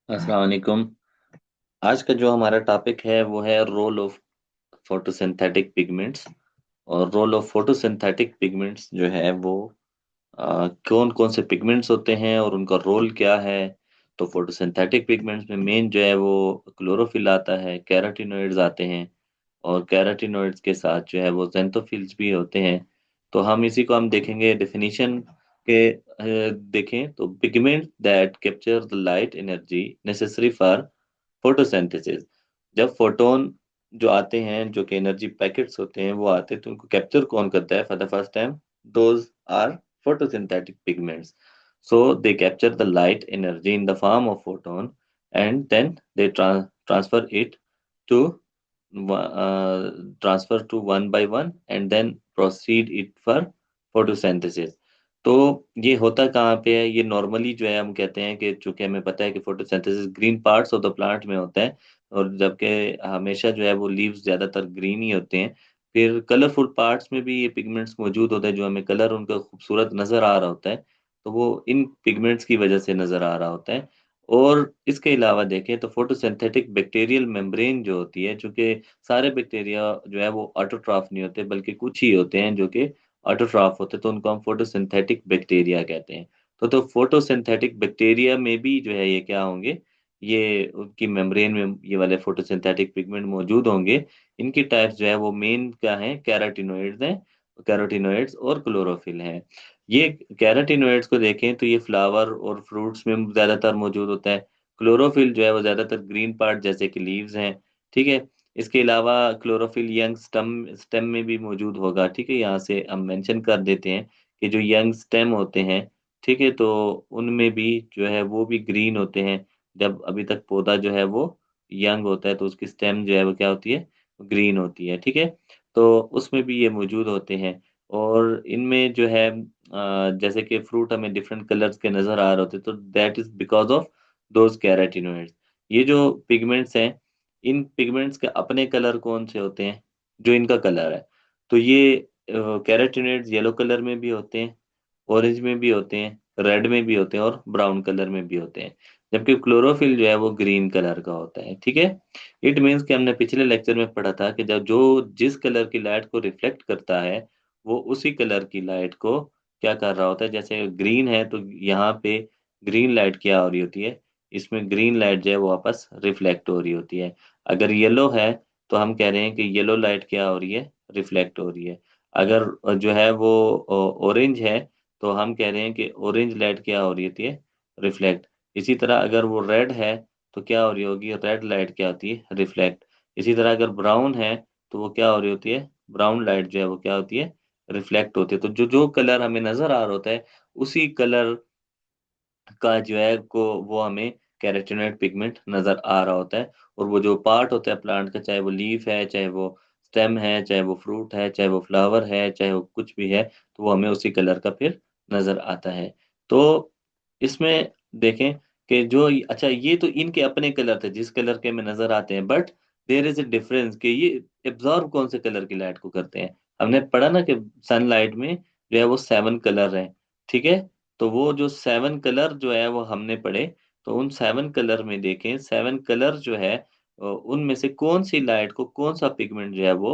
अस्सलाम वालेकुम। आज का जो हमारा टॉपिक है वो है रोल ऑफ फोटोसिंथेटिक पिगमेंट्स। और रोल ऑफ फोटोसिंथेटिक पिगमेंट्स जो है वो कौन कौन से पिगमेंट्स होते हैं और उनका रोल क्या है। तो फोटोसिंथेटिक पिगमेंट्स में मेन जो है वो क्लोरोफिल आता है, कैरोटीनॉइड्स आते हैं, और कैरोटीनॉइड्स के साथ जो है वो जेंथोफिल्स भी होते हैं। तो हम देखेंगे डेफिनेशन के। देखें तो pigment that capture the light energy necessary for photosynthesis. जब फोटोन जो आते हैं, जो कि एनर्जी पैकेट्स होते हैं, वो आते हैं तो उनको कैप्चर कौन करता है for the first time? Those are photosynthetic pigments. So they capture the light energy in the form of photon, and then they transfer it to transfer to one by one and then proceed it for photosynthesis. तो ये होता कहाँ पे है? ये normally जो है हम कहते हैं कि चूंकि हमें पता है कि photosynthesis green parts of the plant में होता है, और जबकि हमेशा जो है वो लीव्स ज्यादातर ग्रीन ही होते हैं। फिर कलरफुल पार्ट्स में भी ये पिगमेंट्स मौजूद होते हैं, जो हमें कलर उनका खूबसूरत नजर आ रहा होता है, तो वो इन पिगमेंट्स की वजह से नजर आ रहा होता है। और इसके अलावा देखें तो फोटोसिंथेटिक बैक्टीरियल मेम्ब्रेन जो होती है, चूंकि सारे बैक्टीरिया जो है वो ऑटोट्रॉफ नहीं होते, बल्कि कुछ ही होते हैं जो कि ऑटोट्रॉफ होते हैं, तो उनको हम फोटोसिंथेटिक बैक्टीरिया कहते हैं। तो फोटोसिंथेटिक बैक्टीरिया में भी जो है ये क्या होंगे, ये उनकी मेम्ब्रेन में ये वाले फोटोसिंथेटिक पिगमेंट मौजूद होंगे। इनकी टाइप्स जो है वो मेन क्या है? कैरोटीनोइड्स हैं। कैरोटीनोइड्स और क्लोरोफिल हैं। ये कैरोटीनोइड्स को देखें तो ये फ्लावर और फ्रूट्स में ज्यादातर मौजूद होता है। क्लोरोफिल जो है वो ज्यादातर ग्रीन पार्ट जैसे कि लीव्स हैं। ठीक है। इसके अलावा क्लोरोफिल यंग स्टेम स्टेम में भी मौजूद होगा। ठीक है, यहाँ से हम मेंशन कर देते हैं कि जो यंग स्टेम होते हैं, ठीक है, तो उनमें भी जो है वो भी ग्रीन होते हैं। जब अभी तक पौधा जो है वो यंग होता है तो उसकी स्टेम जो है वो क्या होती है? ग्रीन होती है। ठीक है। तो उसमें भी ये मौजूद होते हैं। और इनमें जो है जैसे कि फ्रूट हमें डिफरेंट कलर्स के नजर आ रहे होते हैं, तो that is because of those carotenoids. ये जो पिगमेंट्स हैं, इन पिगमेंट्स के अपने कलर कौन से होते हैं? जो इनका कलर है, तो ये कैरोटीनोइड्स येलो कलर में भी होते हैं, ऑरेंज में भी होते हैं, रेड में भी होते हैं, और ब्राउन कलर में भी होते हैं। जबकि क्लोरोफिल जो है वो ग्रीन कलर का होता है। ठीक है। इट मीन्स कि हमने पिछले लेक्चर में पढ़ा था कि जब जो जिस कलर की लाइट को रिफ्लेक्ट करता है, वो उसी कलर की लाइट को क्या कर रहा होता है? जैसे ग्रीन है तो यहाँ पे ग्रीन लाइट क्या हो रही होती है? इसमें ग्रीन लाइट जो है वो वापस रिफ्लेक्ट हो रही होती है। अगर येलो है तो हम कह रहे हैं कि येलो लाइट क्या हो रही है? रिफ्लेक्ट हो रही है। अगर जो है वो ऑरेंज है तो हम कह रहे हैं कि ऑरेंज लाइट क्या हो रही होती है? रिफ्लेक्ट। इसी तरह अगर वो रेड है तो क्या हो रही होगी? रेड लाइट क्या होती है? रिफ्लेक्ट। इसी तरह अगर ब्राउन है तो वो क्या हो रही होती है? ब्राउन लाइट जो है वो क्या होती है? रिफ्लेक्ट होती है। तो जो जो कलर हमें नजर आ रहा होता है, उसी कलर का जो है को वो हमें कैरोटीनॉइड पिगमेंट नजर आ रहा होता है। और वो जो पार्ट होता है प्लांट का, चाहे वो लीफ है, चाहे वो स्टेम है, चाहे वो फ्रूट है, चाहे वो फ्लावर है, चाहे वो कुछ भी है, तो वो हमें उसी कलर का फिर नजर आता है। तो इसमें देखें कि जो अच्छा, ये तो इनके अपने कलर थे जिस कलर के हमें नजर आते हैं, but there is a difference कि ये एब्जॉर्ब कौन से कलर की लाइट को करते हैं। हमने पढ़ा ना कि सनलाइट में जो है वो 7 कलर है। ठीक है। तो वो जो 7 कलर जो है वो हमने पढ़े, तो उन 7 कलर में देखें, 7 कलर जो है उनमें से कौन सी लाइट को कौन सा पिगमेंट जो है वो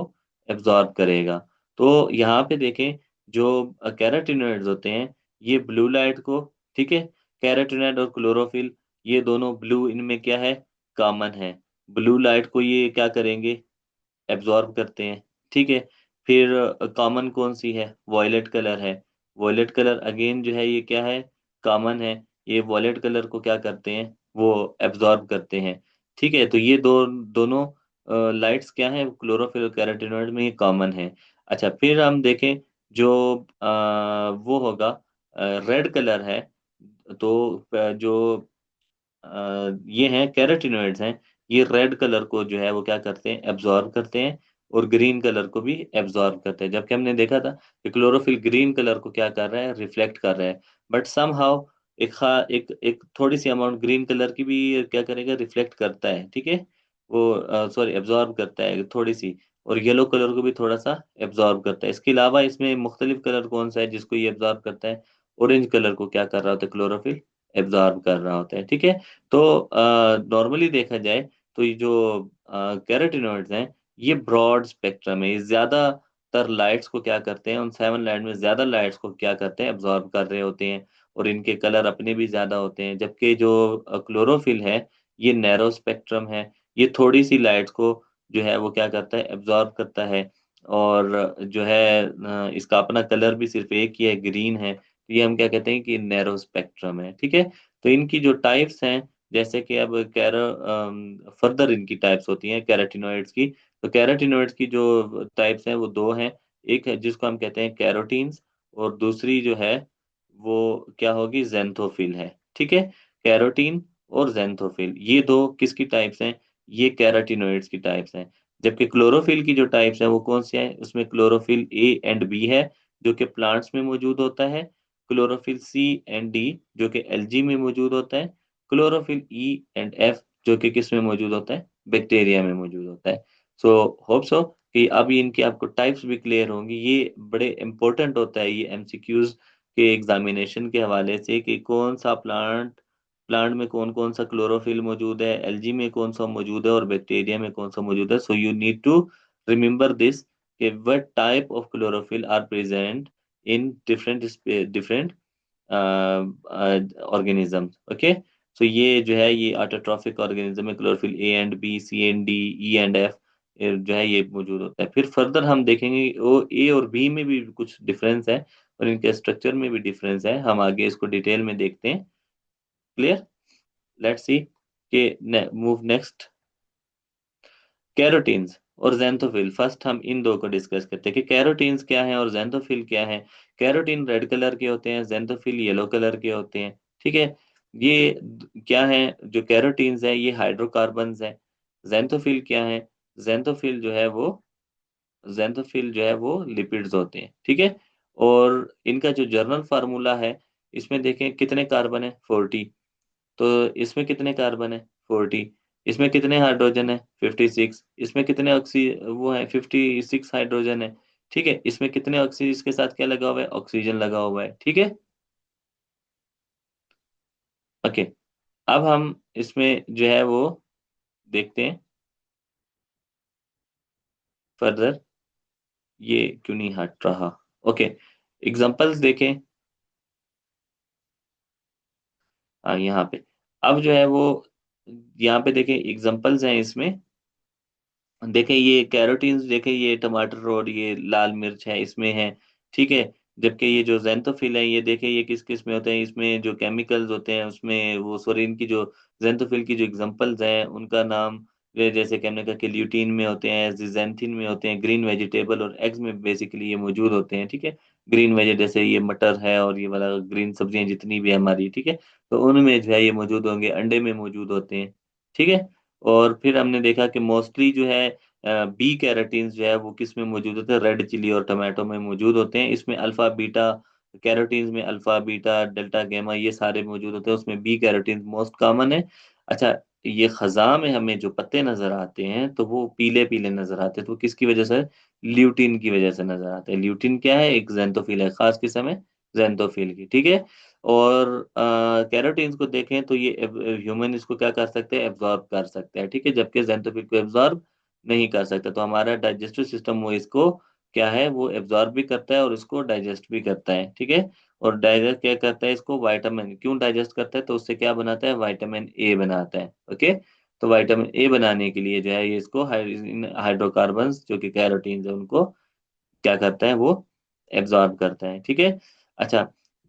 एब्जॉर्ब करेगा। तो यहाँ पे देखें, जो कैरोटीनॉइड्स होते हैं, ये ब्लू लाइट को, ठीक है, कैरोटीनॉइड और क्लोरोफिल, ये दोनों ब्लू इनमें क्या है? कॉमन है। ब्लू लाइट को ये क्या करेंगे? एब्जॉर्ब करते हैं। ठीक है। फिर कॉमन कौन सी है? वॉयलेट कलर है। वॉयलेट कलर अगेन जो है ये क्या है? कॉमन है। ये वॉयलेट कलर को क्या करते हैं? वो एब्जॉर्ब करते हैं। ठीक है। तो ये दोनों लाइट्स क्या है? क्लोरोफिल और कैरोटीनॉइड में ये कॉमन है। अच्छा, फिर हम देखें जो वो होगा, रेड कलर है, तो जो ये हैं कैरोटीनॉइड्स हैं, ये रेड कलर को जो है वो क्या करते हैं? एब्जॉर्ब करते हैं। और ग्रीन कलर को भी एब्जॉर्ब करते हैं। जबकि हमने देखा था कि क्लोरोफिल ग्रीन कलर को क्या कर रहा है? रिफ्लेक्ट कर रहा है। बट समहाउ एक थोड़ी सी अमाउंट ग्रीन कलर की भी क्या करेगा? रिफ्लेक्ट करता है। ठीक है। वो सॉरी, एब्जॉर्ब करता है थोड़ी सी। और येलो कलर को भी थोड़ा सा एब्जॉर्ब करता है। इसके अलावा इसमें मुख्तलिफ कलर कौन सा है जिसको ये एब्जॉर्ब करता है? ऑरेंज कलर को क्या कर रहा होता है क्लोरोफिल? एब्जॉर्ब कर रहा होता है, ठीक है। तो नॉर्मली देखा जाए तो ये जो कैरोटिनॉइड्स हैं, ये ब्रॉड स्पेक्ट्रम है, ये ज्यादातर लाइट्स को क्या करते हैं, उन 7 लाइट में ज्यादा लाइट्स को क्या करते हैं, एब्जॉर्ब कर रहे होते हैं, और इनके कलर अपने भी ज्यादा होते हैं। जबकि जो क्लोरोफिल है, ये नैरो स्पेक्ट्रम है, ये थोड़ी सी लाइट्स को जो है वो क्या करता है, एब्जॉर्ब करता है। और जो है इसका अपना कलर भी सिर्फ एक ही है, ग्रीन है। तो ये हम क्या कहते हैं कि नैरो स्पेक्ट्रम है, ठीक है। तो इनकी जो टाइप्स हैं, जैसे कि अब फर्दर इनकी टाइप्स होती हैं कैरोटिनॉइड्स की। तो कैरोटिनॉइड्स की जो टाइप्स हैं वो दो हैं। एक है जिसको हम कहते हैं कैरोटीन्स, और दूसरी जो है वो क्या होगी, जेंथोफिल है, ठीक है। कैरोटीन और जेंथोफिल, ये दो किसकी टाइप्स हैं, ये कैरोटिनॉइड्स की टाइप्स हैं। जबकि क्लोरोफिल की जो टाइप्स हैं वो कौन सी हैं, उसमें क्लोरोफिल ए एंड बी है, जो कि प्लांट्स में मौजूद होता है। क्लोरोफिल सी एंड डी, जो कि एल्गी में मौजूद होता है। क्लोरोफिल ई एंड एफ, जो कि किस में मौजूद होता है, बैक्टीरिया में मौजूद होता है। सो होप सो कि अभी इनकी आपको टाइप्स भी क्लियर होंगी। ये बड़े इंपॉर्टेंट होता है ये एमसीक्यूज के एग्जामिनेशन के हवाले से, कि कौन सा प्लांट प्लांट में कौन कौन सा क्लोरोफिल मौजूद है, एल्गी में कौन सा मौजूद है, और बैक्टीरिया में कौन सा मौजूद है। So you need to remember this, कि what type of chlorophyll are present in different organism, okay. So ये जो है ये ऑटोट्रॉफिक ऑर्गेनिज्म है, chlorophyll A and b, c and d, e and f जो है ये मौजूद होता है। फिर फर्दर हम देखेंगे वो ए और बी में भी कुछ डिफरेंस है, और इनके स्ट्रक्चर में भी डिफरेंस है। हम आगे इसको डिटेल में देखते हैं। क्लियर, लेट्स सी के मूव नेक्स्ट। कैरोटीन्स और जेंथोफिल, फर्स्ट हम इन दो को डिस्कस करते हैं कि कैरोटीन्स क्या है और जेंथोफिल क्या है। कैरोटीन रेड कलर के होते हैं, जेंथोफिल येलो कलर के होते हैं, ठीक है। ये क्या है, जो कैरोटीन्स है ये हाइड्रोकार्बन्स है। जेंथोफिल क्या है, जेंथोफिल जो है वो जेंथोफिल जो है वो लिपिड्स होते हैं, ठीक है। और इनका जो जर्नल फार्मूला है, इसमें देखें कितने कार्बन है, 40। तो इसमें कितने कार्बन है, 40। इसमें कितने हाइड्रोजन है, 56। इसमें कितने ऑक्सी वो है, 56 हाइड्रोजन है, ठीक है। इसमें कितने ऑक्सीजन, इसके साथ क्या लगा हुआ है, ऑक्सीजन लगा हुआ है, ठीक है। ओके, अब हम इसमें जो है वो देखते हैं फर्दर, ये क्यों नहीं हट रहा। ओके, एग्जांपल्स देखें। हाँ, यहाँ पे अब जो है वो यहाँ पे देखें एग्जांपल्स हैं इसमें। देखें ये कैरोटीन्स, देखें ये टमाटर और ये लाल मिर्च है इसमें है, ठीक है। जबकि ये जो जेंथोफिल है, ये देखें ये किस किस में होते हैं, इसमें जो केमिकल्स होते हैं उसमें वो, सॉरी, इनकी जो जेंथोफिल की जो एग्जांपल्स हैं उनका नाम, जैसे कि हमने कहा कि ल्यूटीन में होते हैं, जिजेंथिन में होते हैं, ग्रीन वेजिटेबल और एग्स में बेसिकली ये मौजूद होते हैं, ठीक है। ग्रीन वेज जैसे ये मटर है और ये वाला ग्रीन सब्जियां जितनी भी है हमारी, ठीक है। तो उनमें जो है ये मौजूद होंगे, अंडे में मौजूद होते हैं, ठीक है। और फिर हमने देखा कि मोस्टली जो है बी कैरोटीन्स जो है वो किस में मौजूद होते हैं, रेड चिली और टमाटो में मौजूद होते हैं। इसमें अल्फा बीटा कैरोटीन्स में अल्फा बीटा डेल्टा गामा ये सारे मौजूद होते हैं, उसमें बी कैरोटीन्स मोस्ट कॉमन है। अच्छा, ये खजा में हमें जो पत्ते नजर आते हैं तो वो पीले पीले नजर आते हैं, तो किसकी वजह से, ल्यूटिन की वजह से नजर आते हैं। ल्यूटिन क्या है, एक जेंथोफिल है, खास किस्म है जेंथोफिल की, ठीक है। और कैरोटीन्स को देखें तो ये ह्यूमन इसको क्या कर सकते हैं, एब्जॉर्ब कर सकते हैं, ठीक है। जबकि जेंथोफिल को एब्जॉर्ब नहीं कर सकता। तो हमारा डाइजेस्टिव सिस्टम वो इसको क्या है, वो एब्जॉर्ब भी करता है और इसको डाइजेस्ट भी करता है, ठीक है। और डाइजेस्ट क्या करता है, इसको वाइटामिन क्यों डाइजेस्ट करता है, तो उससे क्या बनाता है, वाइटामिन ए बनाता है, ओके। तो वाइटामिन ए बनाने के लिए जो है ये इसको हाइड्रोकार्बन्स जो कि कैरोटीन है उनको क्या करता है, वो एब्जॉर्ब करता है, ठीक है। अच्छा,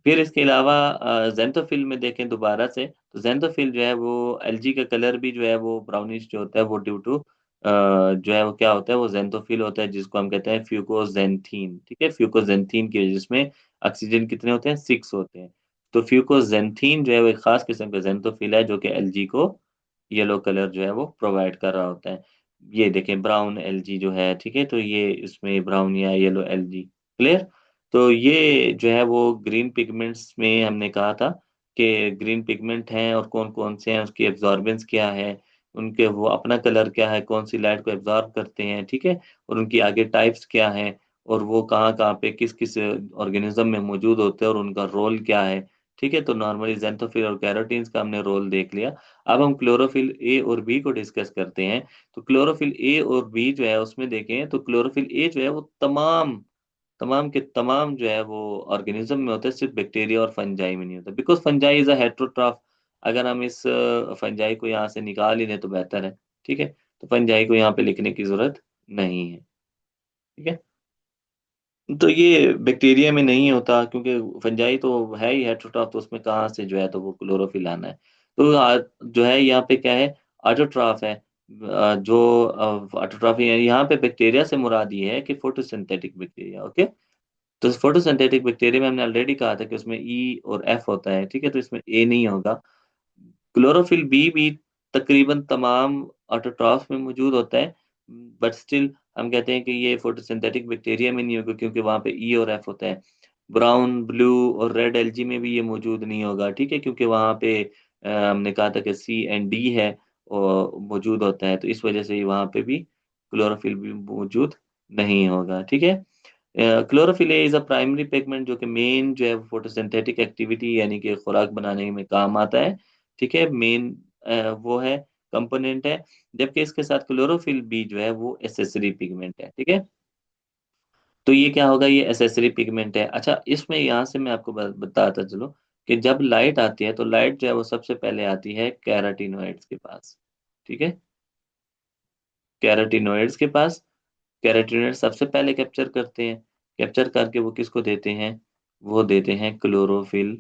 फिर इसके अलावा जेंथोफिल में देखें दोबारा से, तो जेंथोफिल जो है वो एलजी का कलर भी जो है वो ब्राउनिश जो होता है, वो ड्यू टू जो है वो क्या होता है, वो जेंथोफिल होता है, जिसको हम कहते हैं फ्यूकोजेंथीन, ठीक है। फ्यूकोजेंथीन की वजह, जिसमें ऑक्सीजन कितने होते हैं, 6 होते हैं। तो फ्यूकोजेंथीन जो है वो एक खास किस्म का जेंथोफिल है, जो कि एलजी को येलो कलर जो है वो प्रोवाइड कर रहा होता है। ये देखें ब्राउन एलजी जो है, ठीक है। तो ये इसमें ब्राउन या येलो एलजी, क्लियर। तो ये जो है वो ग्रीन पिगमेंट्स में हमने कहा था कि ग्रीन पिगमेंट हैं और कौन कौन से हैं, उसकी एब्जॉर्बेंस क्या है, उनके वो अपना कलर क्या है, कौन सी लाइट को एब्जॉर्ब करते हैं, ठीक है। और उनकी आगे टाइप्स क्या हैं, और वो कहाँ कहाँ पे किस किस ऑर्गेनिज्म में मौजूद होते हैं और उनका रोल क्या है, ठीक है, तो नॉर्मली ज़ैंथोफिल और कैरोटीन्स का हमने रोल देख लिया। अब हम क्लोरोफिल ए और बी को डिस्कस करते हैं। तो क्लोरोफिल ए और बी जो है उसमें देखें तो क्लोरोफिल ए जो है वो तमाम तमाम के तमाम जो है वो ऑर्गेनिज्म में होता है, सिर्फ बैक्टीरिया और फंजाई में नहीं होता, because fungi is a heterotroph. अगर हम इस फंजाई को यहाँ से निकाल ही लें तो बेहतर है। ठीक है, तो फंजाई को यहाँ पे लिखने की जरूरत नहीं है। ठीक है, तो ये बैक्टीरिया में नहीं होता क्योंकि फंजाई तो है ही हेट्रोट्रॉफ, तो उसमें कहाँ से जो है तो वो क्लोरोफिल आना है। तो जो है यहाँ पे क्या है, ऑटोट्रॉफ है। जो ऑटोट्रॉफ है यहाँ पे बैक्टीरिया से मुराद ये है कि फोटोसिंथेटिक बैक्टीरिया। ओके, तो फोटोसिंथेटिक बैक्टीरिया में हमने ऑलरेडी कहा था कि उसमें ई और एफ होता है। ठीक है, तो इसमें ए नहीं होगा। क्लोरोफिल बी भी तकरीबन तमाम ऑटोट्रॉफ में मौजूद होता है, बट स्टिल हम कहते हैं कि ये फोटोसिंथेटिक बैक्टीरिया में नहीं होगा क्योंकि वहाँ पे ई और एफ होता है। ब्राउन, ब्लू और रेड एल्गी में भी ये मौजूद नहीं होगा। ठीक है, क्योंकि वहाँ पे हमने कहा था कि सी एंड डी है और मौजूद होता है, तो इस वजह से वहाँ पे भी क्लोरोफिल भी मौजूद नहीं होगा। ठीक है, chlorophyll is a primary pigment जो कि मेन जो है फोटोसिंथेटिक एक्टिविटी यानी कि खुराक बनाने में काम आता है। ठीक है, मेन वो है, कंपोनेंट है। जबकि इसके साथ क्लोरोफिल भी जो है वो एसेसरी पिगमेंट है। ठीक है, तो ये क्या होगा, ये एसेसरी पिगमेंट है। अच्छा, इसमें यहाँ से मैं आपको बताता चलो कि जब लाइट आती है तो लाइट जो है वो सबसे पहले आती है कैराटिनोइड्स के पास। ठीक है, कैराटिनोइड्स के पास। कैराटिनोइड सबसे पहले कैप्चर करते हैं। कैप्चर करके वो किसको देते हैं, वो देते हैं क्लोरोफिल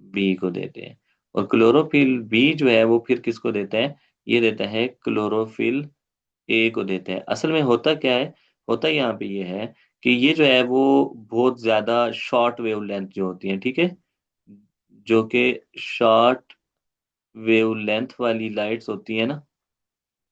बी को देते हैं। और क्लोरोफिल बी जो है वो फिर किसको देता है, ये देता है क्लोरोफिल ए को देते हैं। असल में होता क्या है, होता यहाँ पे ये है कि ये जो है वो बहुत ज्यादा शॉर्ट वेवलेंथ जो होती है। ठीक है, जो कि शॉर्ट वेवलेंथ वाली लाइट्स होती है ना,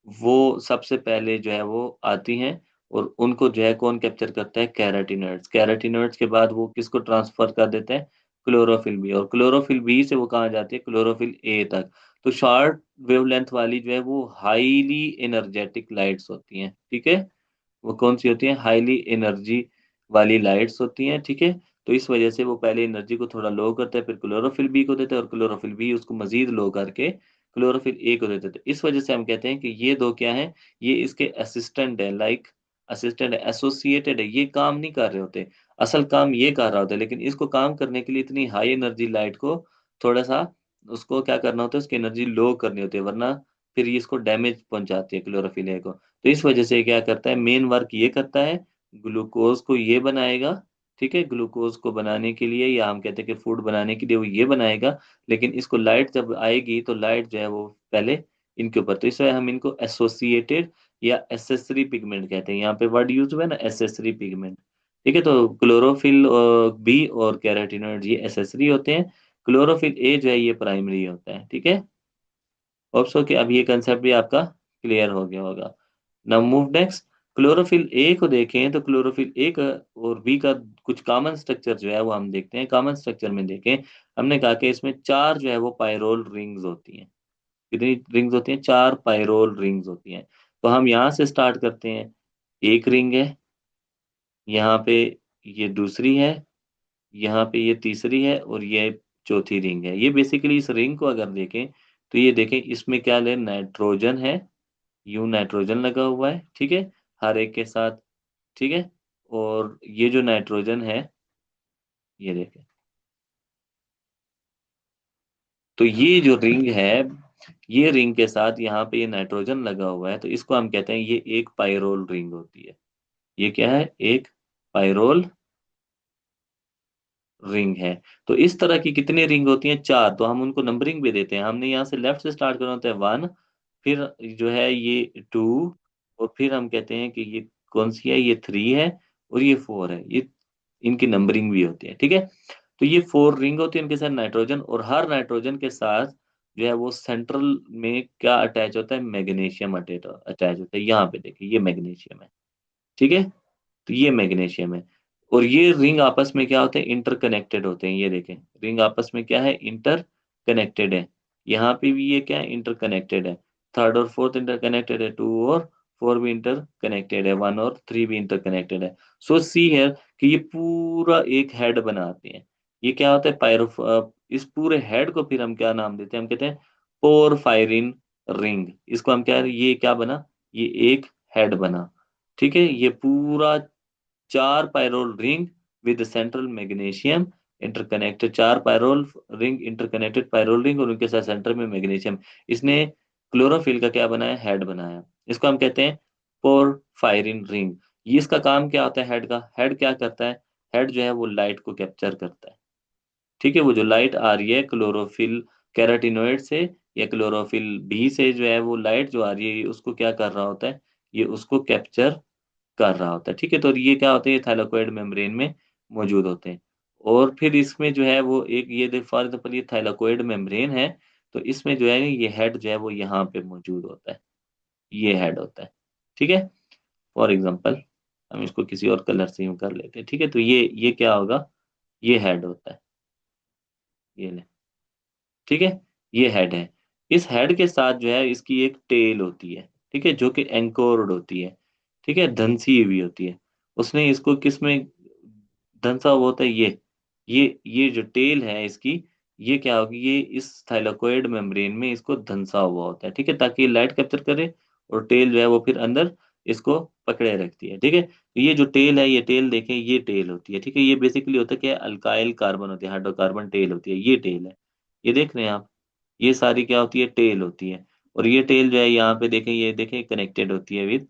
वो सबसे पहले जो है वो आती हैं। और उनको जो है कौन कैप्चर करता है, कैराटिनॉइड्स। कैराटिनॉइड्स के बाद वो किसको ट्रांसफर कर देते हैं, क्लोरोफिल बी। और क्लोरोफिल बी से वो कहाँ जाती है, क्लोरोफिल ए तक। तो शॉर्ट वेवलेंथ वाली जो है वो हाईली एनर्जेटिक लाइट्स होती हैं। ठीक है, वो कौन सी होती हैं, हाईली एनर्जी वाली लाइट्स होती हैं। ठीक है, तो इस वजह से वो पहले एनर्जी को थोड़ा लो करते हैं, फिर क्लोरोफिल बी को देते हैं, और क्लोरोफिल बी उसको मजीद लो करके क्लोरोफिल ए को देते थे। इस वजह से हम कहते हैं कि ये दो क्या हैं, ये इसके असिस्टेंट है, लाइक असिस्टेंट है, एसोसिएटेड है, ये काम नहीं कर रहे होते। असल काम ये कर रहा होता है, लेकिन इसको काम करने के लिए इतनी हाई एनर्जी लाइट को थोड़ा सा उसको क्या करना होता है, उसकी एनर्जी लो करनी होती है, वरना फिर ये इसको डैमेज पहुंचाती है क्लोरोफिल ए को। तो इस वजह से क्या करता है, मेन वर्क ये करता है, ग्लूकोज को ये बनाएगा। ठीक है, ग्लूकोज को बनाने के लिए, या हम कहते हैं कि फूड बनाने के लिए वो ये बनाएगा। लेकिन इसको लाइट जब आएगी तो लाइट जो है वो पहले इनके ऊपर, तो इस वजह हम इनको एसोसिएटेड या एसेसरी पिगमेंट कहते हैं। यहाँ पे वर्ड यूज हुआ है ना, एसेसरी पिगमेंट। ठीक है, तो क्लोरोफिल बी और कैरोटीनॉइड ये एसेसरी होते हैं। क्लोरोफिल ए जो है ये प्राइमरी होता है। ठीक है, होप सो कि अब ये कंसेप्ट भी आपका क्लियर हो गया होगा। Now move next. Chlorophyll A को देखें तो क्लोरोफिल ए का और बी का कुछ कॉमन स्ट्रक्चर जो है वो हम देखते हैं। कॉमन स्ट्रक्चर में देखें, हमने कहा कि इसमें चार जो है वो पायरोल रिंग्स होती हैं। कितनी रिंग्स होती हैं, चार पायरोल रिंग्स होती हैं। तो हम यहाँ से स्टार्ट करते हैं। एक रिंग है, यहाँ पे ये दूसरी है, यहाँ पे ये तीसरी है, और ये चौथी रिंग है। ये बेसिकली इस रिंग को अगर देखें तो ये देखें, इसमें क्या है, नाइट्रोजन है। यूं नाइट्रोजन लगा हुआ है। ठीक है, हर एक के साथ। ठीक है, और ये जो नाइट्रोजन है, ये देखें, तो ये जो रिंग है, ये रिंग के साथ यहाँ पे ये नाइट्रोजन लगा हुआ है, तो इसको हम कहते हैं ये एक पायरोल रिंग होती है। ये क्या है, एक पायरोल रिंग है। तो इस तरह की कितनी रिंग होती हैं, चार। तो हम उनको नंबरिंग भी देते हैं। हमने यहाँ से लेफ्ट से स्टार्ट करना होता है, वन, फिर जो है ये टू, और फिर हम कहते हैं कि ये कौन सी है, ये थ्री है, और ये फोर है। ये इनकी नंबरिंग भी होती है। ठीक है, तो ये फोर रिंग होती है, इनके साथ नाइट्रोजन, और हर नाइट्रोजन के साथ जो है वो सेंट्रल में क्या अटैच होता है, मैग्नीशियम अटैच अटैच होता है। यहाँ पे देखिए, ये मैग्नीशियम है। ठीक है, तो ये मैग्नीशियम है। और ये रिंग आपस में क्या होते हैं, इंटरकनेक्टेड होते हैं। ये देखें, रिंग आपस में क्या है, इंटरकनेक्टेड है। यहाँ पे भी ये क्या है, इंटरकनेक्टेड है। थर्ड और फोर्थ इंटरकनेक्टेड है, टू और फोर भी इंटरकनेक्टेड है, वन और थ्री भी इंटरकनेक्टेड है। सो सी है कि ये पूरा एक हेड बनाते हैं। ये क्या होता है, पायरो इस पूरे हेड को फिर हम क्या नाम देते हैं, हम कहते हैं पोरफायरिन रिंग। इसको हम क्या, ये क्या बना, ये एक हेड बना। ठीक है, ये पूरा चार pyrrole ring with central magnesium interconnected, चार pyrrole ring interconnected pyrrole ring, और उनके साथ सेंटर में मैग्नीशियम। इसने क्लोरोफिल का क्या बनाया, हेड बनाया। इसको हम कहते हैं पोरफायरिन रिंग। ये इसका काम क्या होता है हेड का, हेड क्या करता है, हेड जो है वो लाइट को कैप्चर करता है। ठीक है, वो जो लाइट आ रही है क्लोरोफिल कैराटिनोइड से या क्लोरोफिल बी से, जो है वो लाइट जो आ रही है, ये उसको क्या कर रहा होता है, ये उसको कैप्चर कर रहा होता है। ठीक है, तो ये क्या होते हैं, ये थाइलाकोइड मेम्ब्रेन में मौजूद होते हैं। और फिर इसमें जो है वो एक ये फॉर एग्जाम्पल ये थाइलाकोइड मेम्ब्रेन है, तो इसमें जो है ये हेड जो है वो यहाँ पे मौजूद होता है, ये हेड होता है। ठीक है, फॉर एग्जाम्पल हम इसको किसी और कलर से यूं कर लेते हैं। ठीक है, तो ये क्या होगा, ये हेड होता है, ये ले। ठीक है, ये हेड है। इस हेड के साथ जो है इसकी एक टेल होती है, ठीक है, जो कि एंकोर्ड होती है। ठीक है, धंसी हुई होती है। उसने इसको किस में धंसा हुआ होता है, ये जो टेल है इसकी, ये क्या होगी, ये इस थाइलाकोइड मेम्ब्रेन में इसको धंसा हुआ होता है। ठीक है, ताकि ये लाइट कैप्चर करे, और टेल जो है वो फिर अंदर इसको पकड़े रखती है। ठीक है, तो ये जो टेल है, ये टेल देखें, ये टेल होती है। ठीक है, ये बेसिकली होता है कि अल्काइल कार्बन होती है, हाइड्रोकार्बन टेल होती है, ये टेल है। ये देख रहे हैं आप, ये सारी क्या होती है, टेल होती है। और ये टेल जो है यहाँ पे देखें, ये देखें कनेक्टेड होती है विद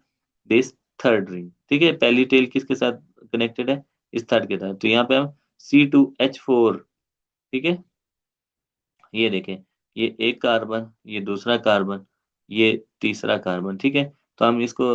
दिस थर्ड रिंग। ठीक है, पहली टेल किसके साथ कनेक्टेड है, इस थर्ड के साथ। तो यहाँ पे हम C2H4, ठीक है, ये देखें, ये एक कार्बन, ये दूसरा कार्बन, ये तीसरा कार्बन। ठीक है, तो हम इसको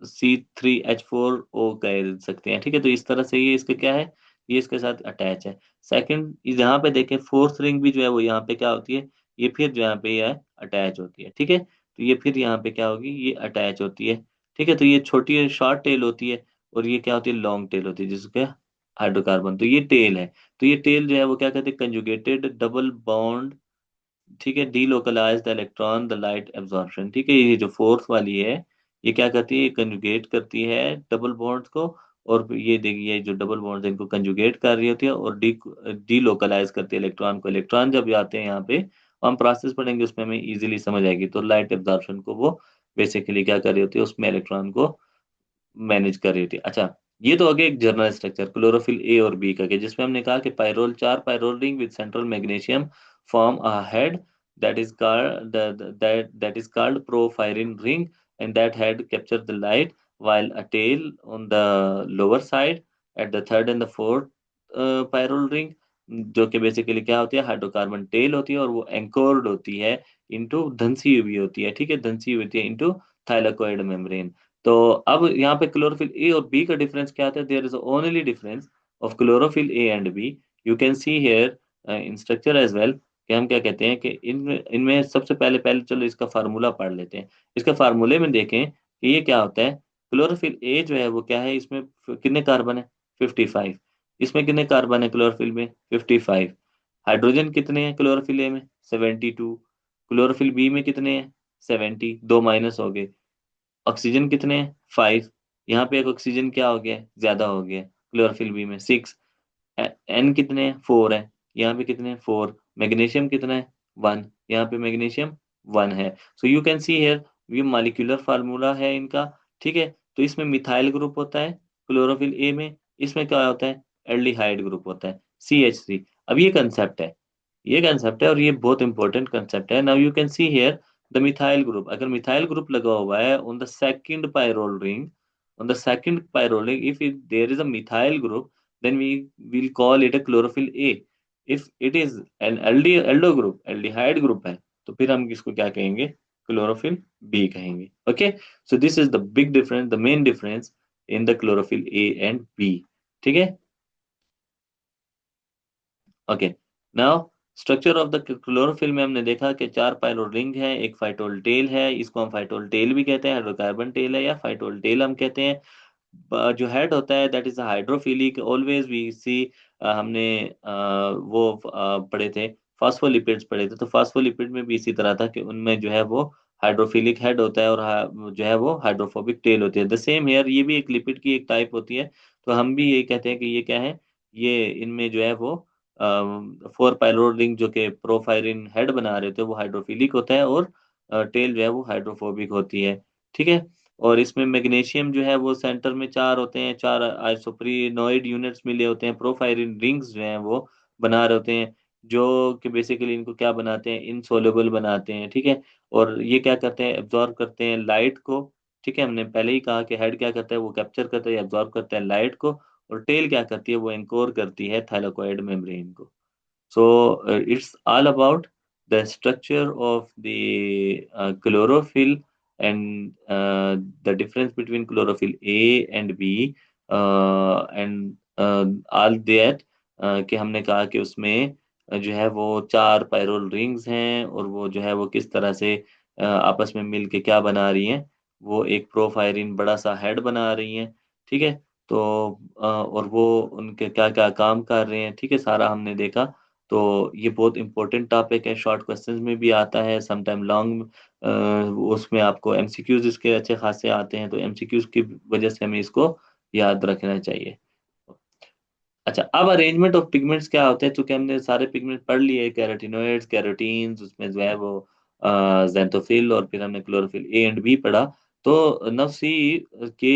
C3H4O कह सकते हैं। ठीक है, तो इस तरह से ये इसका क्या है, ये इसके साथ अटैच है। सेकंड यहाँ पे देखें, फोर्थ रिंग भी जो है वो यहाँ पे क्या होती है, ये फिर जो यहाँ पे ये अटैच होती है। ठीक है, तो ये फिर यहाँ पे क्या होगी, ये अटैच होती है। ठीक है, तो ये छोटी शॉर्ट टेल होती है, और ये क्या होती है, लॉन्ग टेल होती है, जिसके हाइड्रोकार्बन। तो ये टेल है। तो ये टेल जो है वो क्या कहते हैं, कंजुगेटेड डबल बॉन्ड। ठीक है, delocalise the electron the light absorption. ठीक है, ये जो फोर्थ वाली है, ये क्या करती है, ये कंजुगेट करती है डबल बॉन्ड्स को। और ये देखिए, ये जो डबल बॉन्ड्स हैं, इनको कंजुगेट कर रही होती है, और डीलोकलाइज करती है इलेक्ट्रॉन को। इलेक्ट्रॉन जब आते हैं यहाँ पे, हम प्रोसेस पढ़ेंगे उसमें हमें इजीली समझ आएगी। तो लाइट एब्जॉर्प्शन को वो बेसिकली क्या कर रही होती है, उसमें इलेक्ट्रॉन को मैनेज कर रही थी। अच्छा, ये तो हो गया एक जनरल स्ट्रक्चर क्लोरोफिल ए और बी का के, जिसमें हमने कहा कि पायरोल, चार pyrrole ring with central magnesium form a head that is called porphyrin ring, and that head captures the light, while a tail on the lower side at the third and the fourth pyrrole ring, जो कि basically क्या होती है, hydrocarbon tell होती है, और वो एंकोर्ड होती है इनटू, धंसी हुई होती है। ठीक है, धंसी हुई होती है इनटू थाइलाकोइड मेम्ब्रेन। तो अब यहाँ पे क्लोरोफिल ए और बी का डिफरेंस क्या था, there is only difference of chlorophyll A and B. You can see here in structure as well, कि हम क्या कहते हैं कि इनमें इनमें सबसे पहले पहले चलो इसका फार्मूला पढ़ लेते हैं। इसका फार्मूले में देखें कि ये क्या होता है, क्लोरोफिल ए जो है वो क्या है, इसमें कितने कार्बन है, 55। इसमें कितने कार्बन है क्लोरोफिल में, 55। हाइड्रोजन कितने हैं क्लोरोफिल ए में, 72। क्लोरोफिल बी में कितने हैं, 70, दो माइनस हो गए। ऑक्सीजन कितने हैं, 5। यहाँ पे एक ऑक्सीजन क्या हो गया, ज्यादा हो गया, क्लोरोफिल बी में 6। एन कितने हैं, 4 है। यहाँ पे कितने हैं, 4। मैग्नीशियम कितना है, 1। यहाँ पे मैग्नीशियम 1 है। So you can see here, ये मॉलिक्यूलर फार्मूला है इनका। ठीक है, तो इसमें मिथाइल ग्रुप होता है क्लोरोफिल ए में, इसमें क्या होता है, एल्डिहाइड ग्रुप होता है, CH3। अब ये कंसेप्ट है, ये कंसेप्ट है, और ये बहुत इंपॉर्टेंट कंसेप्ट है। Now you can see here the methyl group, अगर मिथाइल ग्रुप लगा हुआ है on the second pyrrole ring, on the second pyrrole ring, if there is a methyl group, then we will call it a chlorophyll A. If it is an aldo group, aldehyde group है, तो फिर हम इसको क्या कहेंगे, chlorophyll B कहेंगे। Okay, so this is the big difference, the main difference in the chlorophyll A and B. ठीक है, okay. Now structure of the chlorophyll में हमने देखा कि चार पायरोल रिंग है, एक फाइटोल टेल है, इसको हम फाइटोल टेल भी कहते हैं, हाइड्रोकार्बन टेल है या फाइटोल टेल हम कहते हैं। जो हेड होता है that is hydrophilic, always we see. हमने वो पढ़े थे, फास्फोलिपिड्स पढ़े थे, तो फास्फोलिपिड में भी इसी तरह था कि उनमें जो है वो हाइड्रोफिलिक हेड होता है, और जो है वो हाइड्रोफोबिक टेल होती है। द सेम हेयर, ये भी एक लिपिड की एक टाइप होती है। तो हम भी यही कहते हैं कि ये क्या है, ये इनमें जो है वो फोर पाइलोड रिंग जो कि प्रोफायरिन हेड बना रहे होते हैं वो हाइड्रोफिलिक होता है, और टेल जो है वो हाइड्रोफोबिक होती है। ठीक है। और इसमें मैग्नीशियम जो है वो सेंटर में चार होते हैं, चार आइसोप्रीनोइड यूनिट्स मिले होते हैं, प्रोफायरिन रिंग्स जो हैं वो बना रहे होते हैं, जो कि बेसिकली इनको क्या बनाते हैं, इनसोल्युबल बनाते हैं। ठीक है। और ये क्या करते हैं, एब्जॉर्ब करते हैं लाइट को। ठीक है, हमने पहले ही कहा कि हेड क्या करता है, वो कैप्चर करता है, एब्जॉर्ब करता है लाइट को, और टेल क्या करती है, वो एनकोर करती है थाइलाकोइड मेम्ब्रेन को। So it's all about the structure of the chlorophyll, and the difference between chlorophyll A and B, and all that, कि हमने कहा कि उसमें जो है वो चार पायरोल रिंग्स हैं, और वो जो है वो किस तरह से आपस में मिल के क्या बना रही हैं, वो एक प्रोफायरिन बड़ा सा हेड बना रही हैं। ठीक है। तो और वो उनके क्या क्या काम कर रहे हैं, ठीक है, सारा हमने देखा। तो ये बहुत इंपॉर्टेंट टॉपिक है, शॉर्ट क्वेश्चंस में भी आता है, समटाइम लॉन्ग, उसमें आपको एमसीक्यूज इसके अच्छे खासे आते हैं, तो एमसीक्यूज की वजह से हमें इसको याद रखना चाहिए। अच्छा, अब अरेंजमेंट ऑफ पिगमेंट्स क्या होते हैं, चूंकि हमने सारे पिगमेंट पढ़ लिए, कैरोटिनॉइड्स, कैरोटीन्स, उसमें जो है वो जेंथोफिल, और फिर हमने क्लोरोफिल ए एंड बी पढ़ा। तो नफसी के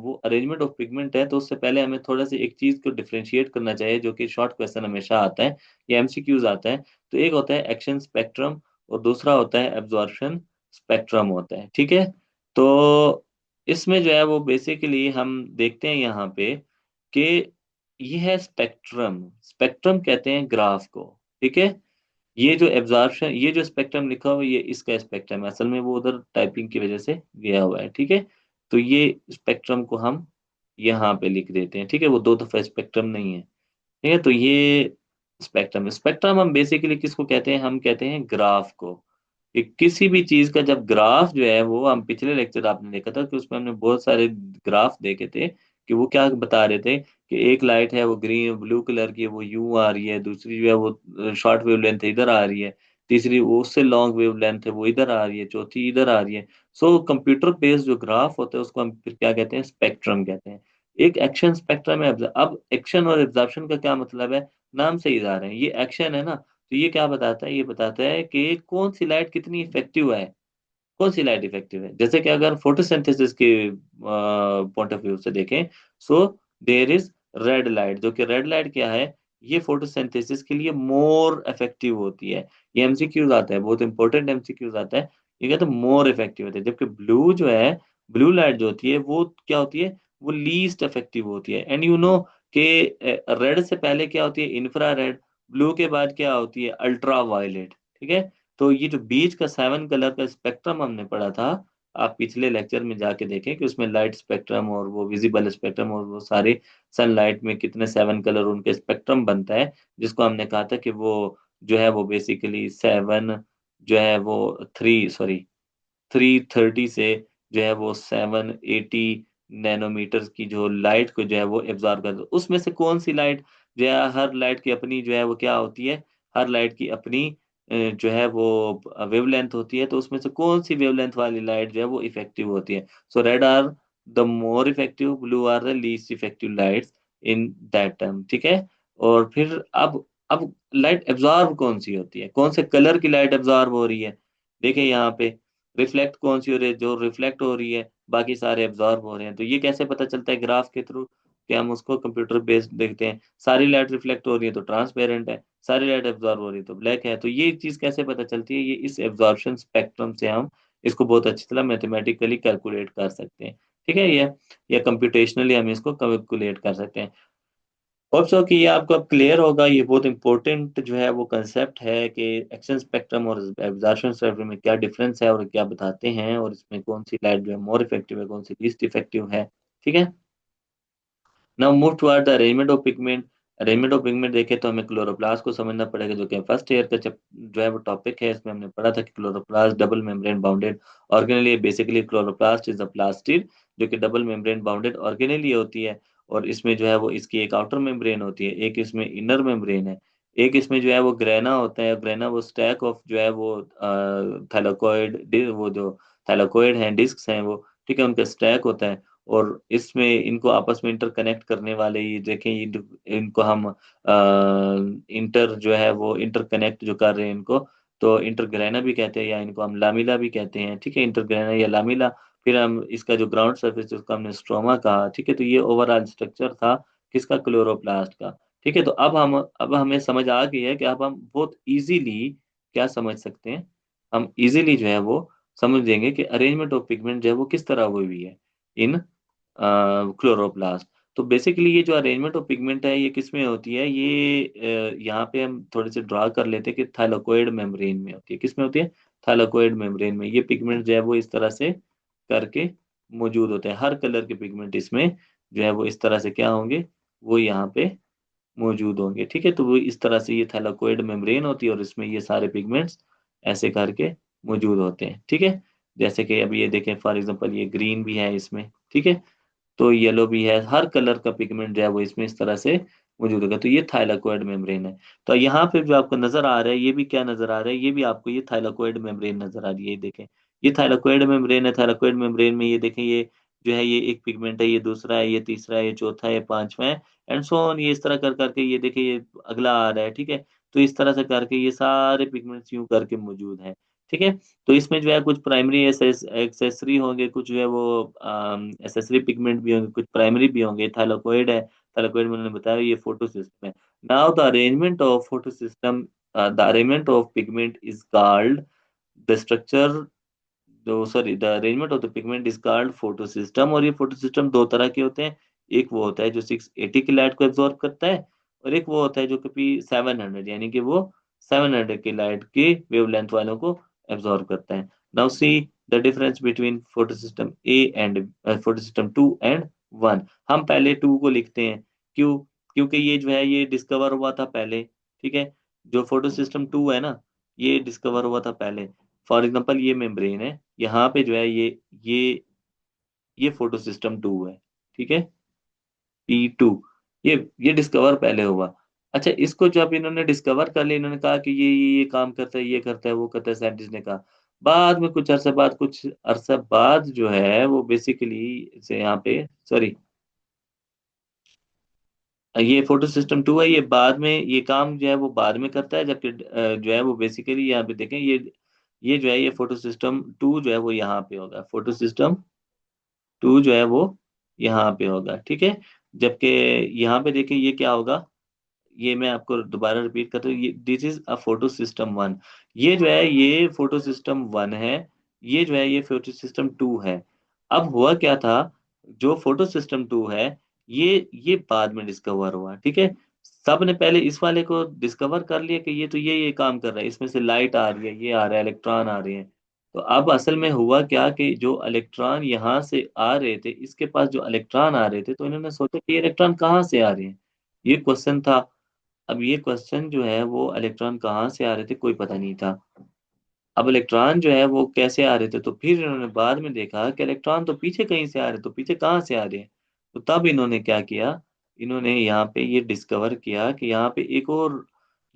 वो अरेंजमेंट ऑफ पिगमेंट है, तो उससे पहले हमें थोड़ा सा एक चीज को डिफरेंशिएट करना चाहिए, जो कि शॉर्ट क्वेश्चन हमेशा आता है या एमसीक्यूज आता है। तो एक होता है एक्शन स्पेक्ट्रम, और दूसरा होता है एब्जॉर्प्शन स्पेक्ट्रम होता है। ठीक है। तो इसमें जो है वो बेसिकली हम देखते हैं यहाँ पे कि ये है स्पेक्ट्रम। स्पेक्ट्रम कहते हैं ग्राफ को। ठीक है। ये जो एब्जॉर्प्शन, ये जो स्पेक्ट्रम लिखा हुआ है, ये इसका स्पेक्ट्रम है, असल में वो उधर टाइपिंग की वजह से गया हुआ है। ठीक है। तो ये स्पेक्ट्रम को हम यहाँ पे लिख देते हैं। ठीक है, वो दो दफा स्पेक्ट्रम नहीं है। ठीक है। तो ये स्पेक्ट्रम, स्पेक्ट्रम हम बेसिकली किसको कहते हैं, हम कहते हैं ग्राफ को। कि किसी भी चीज का जब ग्राफ जो है वो, हम पिछले लेक्चर आपने देखा था कि उसमें हमने बहुत सारे ग्राफ देखे थे, कि वो क्या बता रहे थे कि एक लाइट है वो ग्रीन ब्लू कलर की है, वो यूं आ रही है, दूसरी जो है वो शॉर्ट वेव लेंथ इधर आ रही है, तीसरी वो उससे लॉन्ग वेव लेंथ है वो इधर आ रही है, चौथी इधर आ रही है। सो कंप्यूटर बेस्ड जो ग्राफ होता है उसको हम फिर क्या कहते हैं, स्पेक्ट्रम कहते हैं। एक एक्शन स्पेक्ट्रम है। अब एक्शन और एब्जॉर्प्शन का क्या मतलब है, नाम से ही जा रहे हैं, ये एक्शन है ना, तो ये क्या बताता है, ये बताता है कि कौन सी लाइट कितनी इफेक्टिव है, कौन सी लाइट इफेक्टिव है। जैसे कि अगर फोटोसिंथेसिस के पॉइंट ऑफ व्यू से देखें, so there is red light, जो कि रेड लाइट क्या है, ये फोटोसिंथेसिस के लिए मोर इफेक्टिव होती है। ये एमसीक्यूज आता है, बहुत इंपॉर्टेंट एमसीक्यूज आता है। ये कहते हैं मोर इफेक्टिव होती है, जबकि ब्लू जो है, ब्लू लाइट जो होती है वो क्या होती है, वो लीस्ट इफेक्टिव होती है। एंड यू नो कि रेड से पहले क्या होती है, इंफ्रा रेड, ब्लू के बाद क्या होती है, अल्ट्रा वायलेट। ठीक है। तो ये जो बीच का सेवन कलर का स्पेक्ट्रम हमने पढ़ा था, आप पिछले लेक्चर में जाके देखें कि उसमें लाइट स्पेक्ट्रम और वो विजिबल स्पेक्ट्रम और वो सारे सनलाइट में कितने सेवन कलर उनके स्पेक्ट्रम बनता है, जिसको हमने कहा था कि वो जो है वो बेसिकली सेवन, जो है वो थ्री, सॉरी, 330 से जो है वो 780 नैनोमीटर की जो लाइट को जो है वो एब्जॉर्ब कर, उसमें से कौन सी लाइट जो है, हर लाइट की अपनी जो है वो क्या होती है, हर लाइट की अपनी जो है वो वेवलेंथ होती है, तो उसमें से कौन सी वेवलेंथ वाली लाइट जो है वो इफेक्टिव होती है। So red are the more effective, blue are the least effective lights in that term. ठीक है। और फिर अब लाइट एब्जॉर्ब कौन सी होती है, कौन से कलर की लाइट एब्जॉर्ब हो रही है, देखिए यहाँ पे रिफ्लेक्ट कौन सी हो रही है, जो रिफ्लेक्ट हो रही है बाकी सारे एब्जॉर्ब हो रहे हैं। तो ये कैसे पता चलता है, ग्राफ के थ्रू, कि हम उसको कंप्यूटर बेस्ड देखते हैं, सारी लाइट रिफ्लेक्ट हो रही है तो ट्रांसपेरेंट है, सारी लाइट एब्जॉर्ब हो रही है तो ब्लैक है। तो ये चीज कैसे पता चलती है, ये इस एब्जॉर्प्शन स्पेक्ट्रम से हम इसको बहुत अच्छी तरह मैथमेटिकली कैलकुलेट कर सकते हैं। ठीक है। ये या कंप्यूटेशनली हम इसको कैलकुलेट कर सकते हैं। होप सो कि ये आपको अब क्लियर होगा, ये बहुत इंपॉर्टेंट जो है वो कंसेप्ट है कि एक्शन स्पेक्ट्रम और एब्जॉर्प्शन स्पेक्ट्रम में क्या डिफरेंस है और क्या बताते हैं, और इसमें कौन सी लाइट जो है मोर इफेक्टिव है, कौन सी लीस्ट इफेक्टिव है। ठीक है। Now move toward the arrangement of pigment. Arrangement of pigment देखें तो हमें क्लोरोप्लास्ट को समझना पड़ेगा, जो कि फर्स्ट ईयर का जो है वो टॉपिक है। इसमें हमने पढ़ा था कि chloroplast double membrane bounded organelle, basically chloroplast is a plastid जो कि डबल मेम्ब्रेन बाउंडेड ऑर्गेनेली होती है। और इसमें जो है वो इसकी एक आउटर मेम्ब्रेन होती है, एक इसमें इनर मेम्ब्रेन है, एक इसमें जो है वो ग्रेना होता है। ग्रेना वो स्टैक ऑफ जो है वो थैलाकोइड, वो जो थैलाकोइड हैं, डिस्क हैं वो, ठीक है, उनका स्टैक होता है। और इसमें इनको आपस में इंटरकनेक्ट करने वाले ये देखें, इनको हम इंटर जो है वो इंटरकनेक्ट जो कर रहे हैं इनको, तो इंटरग्रेना भी कहते हैं, या इनको हम लामिला भी कहते हैं, ठीक है, इंटरग्रेना या लामिला। फिर हम इसका जो ग्राउंड सरफेस है उसको हमने स्ट्रोमा कहा, ठीक है। तो ये ओवरऑल स्ट्रक्चर था किसका, क्लोरोप्लास्ट का, ठीक है। तो अब हमें समझ आ गई है कि अब हम बहुत इजीली क्या समझ सकते हैं, हम इजीली जो है वो समझ देंगे कि अरेंजमेंट ऑफ पिगमेंट जो है वो किस तरह हुई हुई है इन क्लोरोप्लास्ट। तो बेसिकली ये जो अरेंजमेंट ऑफ पिगमेंट है ये किस में होती है, ये यहाँ पे हम थोड़े से ड्रा कर लेते हैं कि थाइलाकोइड मेम्ब्रेन में होती है, किस में होती है, थाइलाकोइड मेम्ब्रेन में। ये पिगमेंट जो है वो इस तरह से करके मौजूद होते हैं, हर कलर के पिगमेंट इसमें जो है वो इस तरह से क्या होंगे, वो यहाँ पे मौजूद होंगे, ठीक है। तो वो इस तरह से ये थैलाकोइड मेम्ब्रेन होती है और इसमें ये सारे पिगमेंट्स ऐसे करके मौजूद होते हैं, ठीक है। जैसे कि अभी ये देखें फॉर एग्जांपल ये ग्रीन भी है इसमें, ठीक है, तो येलो भी है, हर कलर का पिगमेंट जो है वो इसमें इस तरह से मौजूद होगा। तो ये थाइलाकोइड मेम्ब्रेन है। तो यहाँ पे जो आपको नजर आ रहा है ये भी क्या नजर आ रहा है, ये भी आपको ये थाइलाकोइड मेम्ब्रेन नजर आ रही है, ये देखें, ये थाइलाकोइड मेम्ब्रेन है। थाइलाकोइड मेम्ब्रेन में ये देखें, ये जो है ये एक पिगमेंट है, ये दूसरा है, ये तीसरा है, ये चौथा है, ये पांचवा है, एंड सो ऑन। ये इस तरह कर करके ये देखिए ये अगला आ रहा है, ठीक है। तो इस तरह से करके ये सारे पिगमेंट्स यूं करके मौजूद हैं, ठीक है। तो इसमें जो है कुछ प्राइमरी एक्सेसरी होंगे, कुछ जो है वो एक्सेसरी पिगमेंट भी होंगे, कुछ प्राइमरी भी होंगे। थाइलाकोइड है, थाइलाकोइड मैंने बताया ये फोटो सिस्टम है। Now the arrangement of photo system, the arrangement of pigment is called the structure, जो sorry the arrangement of the pigment is called photo system. और ये फोटो सिस्टम दो तरह के होते हैं, एक वो होता है जो 680 की लाइट को एब्जॉर्ब करता है, और एक वो होता है जो कभी 700 यानी कि वो 700 की लाइट की वेवलेंथ वालों को एब्जॉर्ब करता है। Now see the difference between photo system A and photo system 2 and 1। हम पहले 2 को लिखते हैं, क्यों, क्योंकि ये जो है ये डिस्कवर हुआ था पहले, ठीक है। जो फोटो सिस्टम 2 है ना, ये डिस्कवर हुआ था पहले। फॉर एग्जांपल ये मेम्ब्रेन है, यहाँ पे जो है ये ये फोटो सिस्टम 2 है, ठीक है, P2। ये डिस्कवर पहले हुआ। अच्छा, इसको जब इन्होंने डिस्कवर कर लिया, इन्होंने कहा कि ये काम करता है, ये करता है, वो करता है, साइंटिस्ट ने कहा। बाद में कुछ अरसा बाद जो है वो बेसिकली से यहाँ पे सॉरी, ये फोटो सिस्टम 2 है, ये बाद में ये काम जो है वो बाद में करता है, जबकि जो है वो बेसिकली यहाँ पे देखें ये जो है ये फोटो सिस्टम 2 जो है वो यहाँ पे होगा, फोटो सिस्टम 2 जो है वो यहाँ पे होगा, ठीक है। जबकि यहाँ पे देखिए ये क्या होगा, ये मैं आपको दोबारा रिपीट करता हूँ, ये this is a photo system 1। ये जो है ये फोटो सिस्टम 1 है, ये जो है ये फोटो सिस्टम 2 है। अब हुआ क्या था, जो फोटो सिस्टम 2 है ये बाद में डिस्कवर हुआ, ठीक है। सब ने पहले इस वाले को डिस्कवर कर लिया कि ये तो ये काम कर रहा है, इसमें से लाइट आ रही है, ये आ रहा है, इलेक्ट्रॉन आ रहे हैं। तो अब असल में हुआ क्या कि जो इलेक्ट्रॉन यहाँ से आ रहे थे, इसके पास जो इलेक्ट्रॉन आ रहे थे, तो इन्होंने सोचा कि ये इलेक्ट्रॉन कहाँ से आ रहे हैं, ये क्वेश्चन था। अब ये क्वेश्चन जो है वो इलेक्ट्रॉन कहाँ से आ रहे थे कोई पता नहीं था। अब इलेक्ट्रॉन जो है वो कैसे आ रहे थे, तो फिर इन्होंने बाद में देखा कि इलेक्ट्रॉन तो पीछे कहीं से आ रहे, तो पीछे कहाँ से आ रहे हैं। तो तब इन्होंने क्या किया, इन्होंने यहाँ पे ये डिस्कवर किया कि यहाँ पे एक और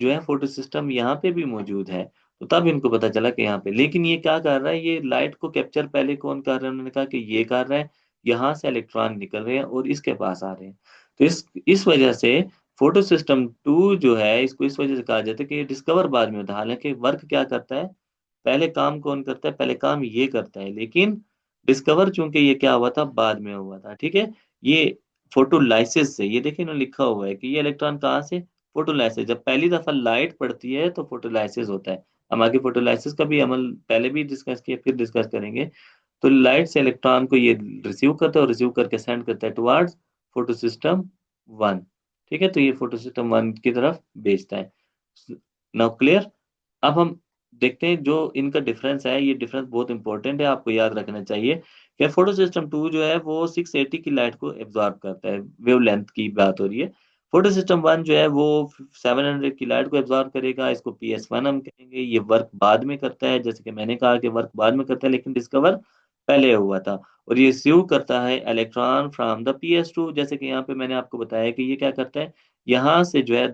जो है फोटो सिस्टम यहाँ पे भी मौजूद है। तो तब इनको पता चला कि यहाँ पे, लेकिन ये क्या कर रहा है, ये लाइट को कैप्चर पहले कौन कर रहा है, उन्होंने कहा कि ये कर रहा है, यहाँ से इलेक्ट्रॉन निकल रहे हैं और इसके पास आ रहे हैं। तो इस वजह से फोटो सिस्टम 2 जो है इसको इस वजह से कहा जाता है कि ये डिस्कवर बाद में होता है, हालांकि वर्क क्या करता है, पहले काम कौन करता है, पहले काम ये करता है, लेकिन डिस्कवर चूंकि ये क्या हुआ था, बाद में हुआ था, ठीक है। ये फोटोलाइसिस से, ये देखिए ना लिखा हुआ है कि ये इलेक्ट्रॉन कहाँ से, फोटोलाइसिस, जब पहली दफा लाइट पड़ती है तो फोटोलाइसिस होता है। हम आगे फोटोलाइसिस का भी अमल पहले भी डिस्कस किया, फिर डिस्कस करेंगे। तो लाइट से इलेक्ट्रॉन को ये रिसीव करता है और रिसीव करके सेंड करता है टुवर्ड्स फोटो सिस्टम 1, ठीक है। तो ये फोटो सिस्टम 1 की तरफ भेजता है। Now clear. अब हम देखते हैं जो इनका डिफरेंस है, ये डिफरेंस बहुत इंपॉर्टेंट है, आपको याद रखना चाहिए कि फोटो सिस्टम 2 जो है वो 680 की लाइट को एब्जॉर्ब करता है, वेवलेंथ की बात हो रही है। फोटो सिस्टम 1 जो है वो 700 की लाइट को एब्जॉर्ब करेगा, इसको PS1 हम कहेंगे। ये वर्क बाद में करता है, जैसे कि मैंने कहा कि वर्क बाद में करता है, लेकिन डिस्कवर पहले हुआ था। और ये रिसीव करता है इलेक्ट्रॉन फ्रॉम द PS2, जैसे कि यहाँ पे मैंने आपको बताया कि ये क्या करता है, यहाँ से जो है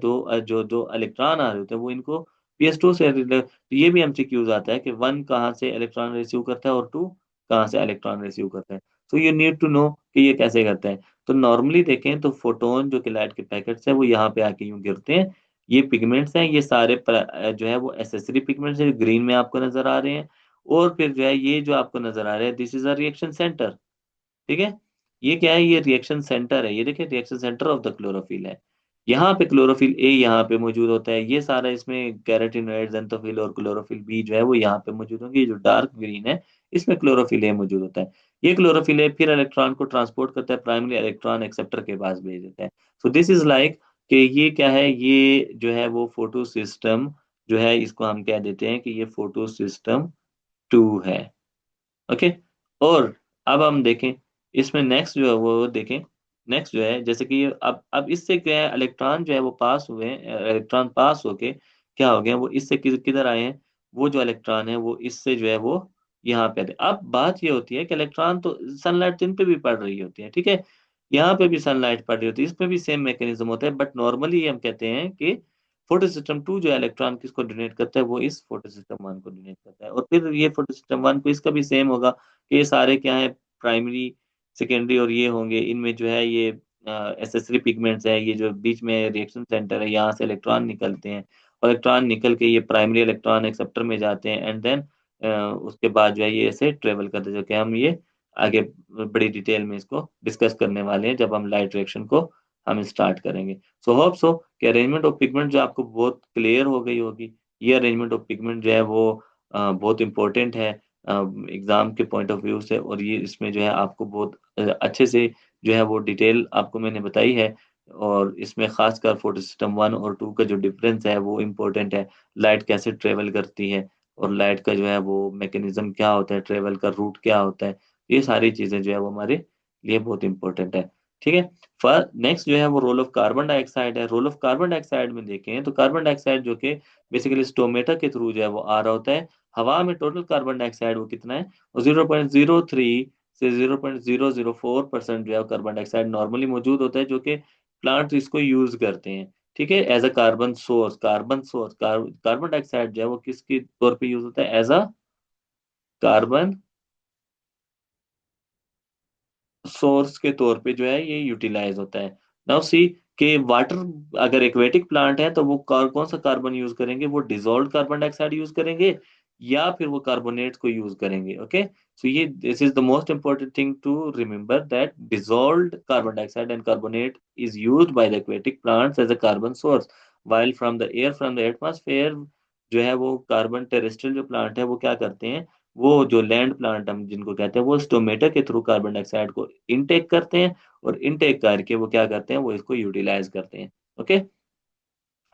जो दो इलेक्ट्रॉन आ रहे होते हैं वो इनको PS2 से तो ये भी एमसीक्यूज आता है कि 1 कहाँ से इलेक्ट्रॉन रिसीव करता है और 2 कहाँ से इलेक्ट्रॉन रिसीव करता है। So you need to know कि ये कैसे करता है। तो नॉर्मली देखें तो फोटोन जो कि लाइट के पैकेट्स है वो यहाँ पे आके यूं गिरते हैं। ये पिगमेंट्स हैं, ये सारे जो है वो एसेसरी पिगमेंट्स है, ग्रीन में आपको नजर आ रहे हैं। और फिर जो है ये जो आपको नजर आ रहा है, this is a reaction centre. ठीक है, ये क्या है, ये रिएक्शन सेंटर है, ये देखिए reaction centre of the chlorophyll है। यहाँ पे क्लोरोफिल ए यहाँ पे मौजूद होता है, ये सारा इसमें कैरोटीनॉइड, जेंथोफिल और क्लोरोफिल बी जो है वो यहाँ पे मौजूद होंगे। ये जो डार्क ग्रीन है इसमें क्लोरोफिल ए मौजूद होता है। ये क्लोरोफिल ए फिर इलेक्ट्रॉन को ट्रांसपोर्ट करता है, प्राइमरी इलेक्ट्रॉन एक्सेप्टर के पास भेज देता है। सो दिस इज लाइक कि ये क्या है, ये जो है वो फोटो सिस्टम जो है, इसको हम कह देते हैं कि ये फोटो सिस्टम टू है। ओके। और अब हम देखें इसमें नेक्स्ट जो है वो देखें, नेक्स्ट जो है जैसे कि ये अब इससे क्या है, इलेक्ट्रॉन जो है वो पास हुए हैं, इलेक्ट्रॉन पास होके क्या हो गया, वो इससे किधर आए हैं, वो जो इलेक्ट्रॉन है वो इससे जो है वो यहाँ पे आते हैं। अब बात ये होती है कि इलेक्ट्रॉन तो सनलाइट इन पे भी पड़ रही होती है, ठीक है, यहाँ पे भी सनलाइट पड़ रही होती है, इसमें भी सेम मैकेनिज्म होता है, बट नॉर्मली हम कहते हैं कि फोटो सिस्टम टू जो है इलेक्ट्रॉन किसको डोनेट करता है, वो इस फोटो सिस्टम वन को डोनेट करता है। और फिर ये फोटो सिस्टम वन को इसका भी सेम होगा कि ये सारे क्या है, प्राइमरी सेकेंडरी और ये होंगे, इनमें जो है ये एसेसरी पिगमेंट्स है, ये जो बीच में रिएक्शन सेंटर है यहाँ से इलेक्ट्रॉन निकलते हैं, और इलेक्ट्रॉन निकल के ये प्राइमरी इलेक्ट्रॉन एक्सेप्टर में जाते हैं, एंड देन उसके बाद जो है ये ऐसे ट्रेवल करते हैं, जो कि हम ये आगे बड़ी डिटेल में इसको डिस्कस करने वाले हैं जब हम लाइट रिएक्शन को हम स्टार्ट करेंगे। सो होप सो कि अरेंजमेंट ऑफ पिगमेंट जो आपको बहुत क्लियर हो गई होगी। ये अरेंजमेंट ऑफ पिगमेंट जो है वो बहुत इंपॉर्टेंट है एग्जाम के पॉइंट ऑफ व्यू से, और ये इसमें जो है आपको बहुत अच्छे से जो है वो डिटेल आपको मैंने बताई है। और इसमें खासकर फोटो सिस्टम वन और टू का जो डिफरेंस है वो इम्पोर्टेंट है, लाइट कैसे ट्रेवल करती है, और लाइट का जो है वो मैकेनिज्म क्या होता है, ट्रेवल का रूट क्या होता है, ये सारी चीजें जो है वो हमारे लिए बहुत इंपॉर्टेंट है। ठीक है। फर्स्ट नेक्स्ट जो है वो रोल ऑफ कार्बन डाइऑक्साइड है। रोल ऑफ कार्बन डाइऑक्साइड में देखें तो कार्बन डाइऑक्साइड जो कि बेसिकली स्टोमेटा के थ्रू जो है वो आ रहा होता है। हवा में टोटल कार्बन डाइऑक्साइड वो कितना है, वो 0.03 से 0.004% जो है कार्बन डाइऑक्साइड नॉर्मली मौजूद होता है, जो कि प्लांट इसको यूज करते हैं। ठीक है, as a carbon source, carbon dioxide जो है वो किसके तौर पे यूज होता है, एज अ कार्बन सोर्स के तौर पे जो है ये यूटिलाइज होता है। नाउ सी कि वाटर, अगर एक्वेटिक प्लांट है तो वो कौन सा कार्बन यूज करेंगे, वो डिजोल्व कार्बन डाइऑक्साइड यूज करेंगे या फिर वो कार्बोनेट को यूज करेंगे। ओके, सो ये this is the most important thing to remember, that dissolved carbon dioxide and carbonate is used by the aquatic plants as a carbon source, while from the air from the atmosphere जो है वो carbon terrestrial जो plant है वो क्या करते हैं, वो जो लैंड प्लांट हम जिनको कहते हैं वो स्टोमेटा के थ्रू कार्बन डाइऑक्साइड को इनटेक करते हैं, और इनटेक करके वो क्या करते हैं, वो इसको यूटिलाइज करते हैं। ओके,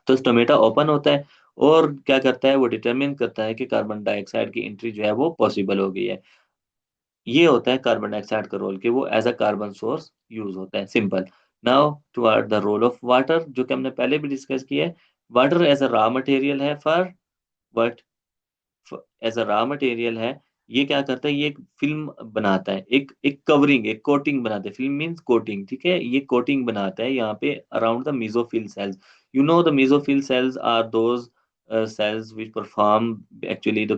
तो स्टोमेटा ओपन होता है और क्या करता है, वो डिटरमिन करता है कि कार्बन डाइऑक्साइड की एंट्री जो है वो पॉसिबल हो गई है। ये होता है कार्बन डाइऑक्साइड का रोल, कि वो as a carbon source use होता है, simple. Now toward the role of water, जो कि हमने पहले भी डिस्कस किया है। Water as a raw material है for what, as a raw material है। ये क्या करता है, ये एक फिल्म बनाता है, एक एक कवरिंग, एक कोटिंग बनाता है, फिल्म मींस कोटिंग, ठीक है, ये कोटिंग बनाता है यहाँ पे around the mesophyll cells. You know the mesophyll cells are those cells which perform actually the